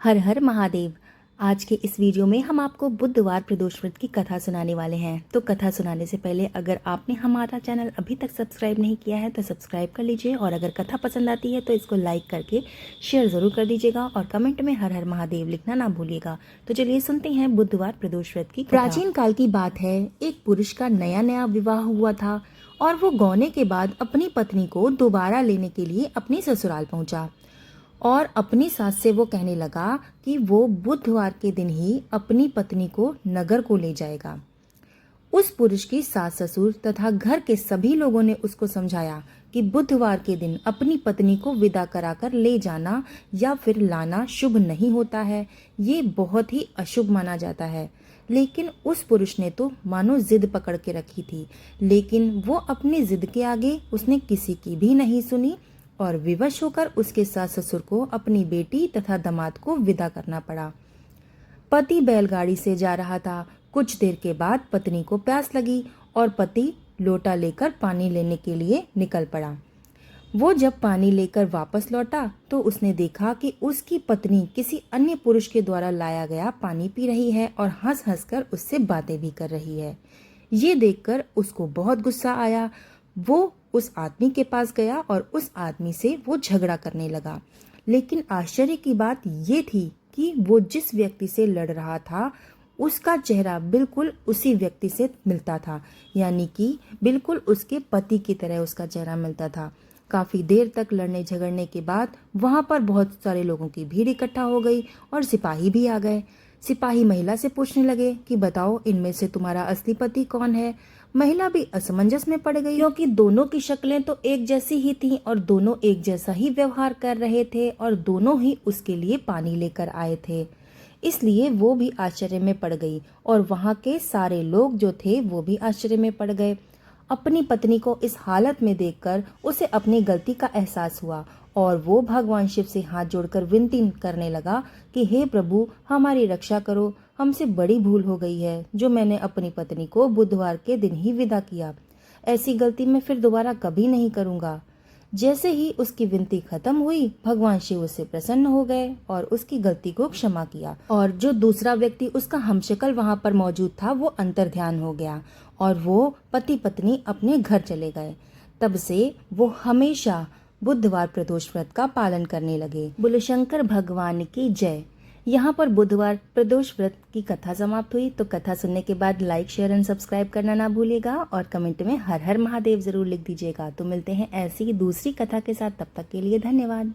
हर हर महादेव। आज के इस वीडियो में हम आपको बुधवार प्रदोष व्रत की कथा सुनाने वाले हैं। तो कथा सुनाने से पहले अगर आपने हमारा चैनल अभी तक सब्सक्राइब नहीं किया है तो सब्सक्राइब कर लीजिए, और अगर कथा पसंद आती है तो इसको लाइक करके शेयर ज़रूर कर दीजिएगा, और कमेंट में हर हर महादेव लिखना ना भूलिएगा। तो चलिए सुनते हैं बुधवार प्रदोष व्रत की कथा। प्राचीन काल की बात है, एक पुरुष का नया नया विवाह हुआ था और वो गौने के बाद अपनी पत्नी को दोबारा लेने के लिए अपनी ससुराल पहुंचा और अपनी सास से वो कहने लगा कि वो बुधवार के दिन ही अपनी पत्नी को नगर को ले जाएगा। उस पुरुष की सास ससुर तथा घर के सभी लोगों ने उसको समझाया कि बुधवार के दिन अपनी पत्नी को विदा कराकर ले जाना या फिर लाना शुभ नहीं होता है, ये बहुत ही अशुभ माना जाता है। लेकिन उस पुरुष ने तो मानो जिद पकड़ के रखी थी, लेकिन वो अपनी जिद के आगे उसने किसी की भी नहीं सुनी और विवश होकर उसके सास ससुर को अपनी बेटी तथा दामाद को विदा करना पड़ा। पति बैलगाड़ी से जा रहा था। कुछ देर के बाद पत्नी को प्यास लगी और पति लोटा लेकर पानी लेने के लिए निकल पड़ा। वो जब पानी लेकर वापस लौटा तो उसने देखा कि उसकी पत्नी किसी अन्य पुरुष के द्वारा लाया गया पानी पी रही है और हंस हंस कर उससे बातें भी कर रही है। ये देखकर उसको बहुत गुस्सा आया। वो उस आदमी के पास गया और उस आदमी से वो झगड़ा करने लगा। लेकिन आश्चर्य की बात ये थी कि वो जिस व्यक्ति से लड़ रहा था उसका चेहरा बिल्कुल उसी व्यक्ति से मिलता था, यानी कि बिल्कुल उसके पति की तरह उसका चेहरा मिलता था। काफी देर तक लड़ने झगड़ने के बाद वहां पर बहुत सारे लोगों की भीड़ इकट्ठा हो गई और सिपाही भी आ गए। सिपाही महिला से पूछने लगे कि बताओ, इनमें से तुम्हारा असली पति कौन है। महिला भी असमंजस में पड़ गई, क्योंकि दोनों की शक्लें तो एक जैसी ही थीं और दोनों एक जैसा ही व्यवहार कर रहे थे और दोनों ही उसके लिए पानी लेकर आए थे। इसलिए वो भी आश्चर्य में पड़ गई और वहां के सारे लोग जो थे वो भी आश्चर्य में पड़ गए। अपनी पत्नी को इस हालत में देखकर उसे अपनी गलती का एहसास हुआ और वो भगवान शिव से हाथ जोड़कर विनती करने लगा कि हे प्रभु, हमारी रक्षा करो। हमसे बड़ी भूल हो गई है जो मैंने अपनी पत्नी को बुधवार के दिन ही विदा किया। ऐसी गलती मैं फिर दोबारा कभी नहीं करूंगा। जैसे ही उसकी विनती खत्म हुई, भगवान शिव उससे प्रसन्न हो गए और उसकी गलती को क्षमा किया। और जो दूसरा व्यक्ति उसका हमशक्ल वहां पर मौजूद था वो अंतर्ध्यान हो गया और वो पति पत्नी अपने घर चले गए। तब से वो हमेशा बुधवार प्रदोष व्रत का पालन करने लगे। बोलो शंकर भगवान की जय। यहाँ पर बुधवार प्रदोष व्रत की कथा समाप्त हुई। तो कथा सुनने के बाद लाइक शेयर एंड सब्सक्राइब करना ना भूलिएगा और कमेंट में हर हर महादेव जरूर लिख दीजिएगा। तो मिलते हैं ऐसी दूसरी कथा के साथ, तब तक के लिए धन्यवाद।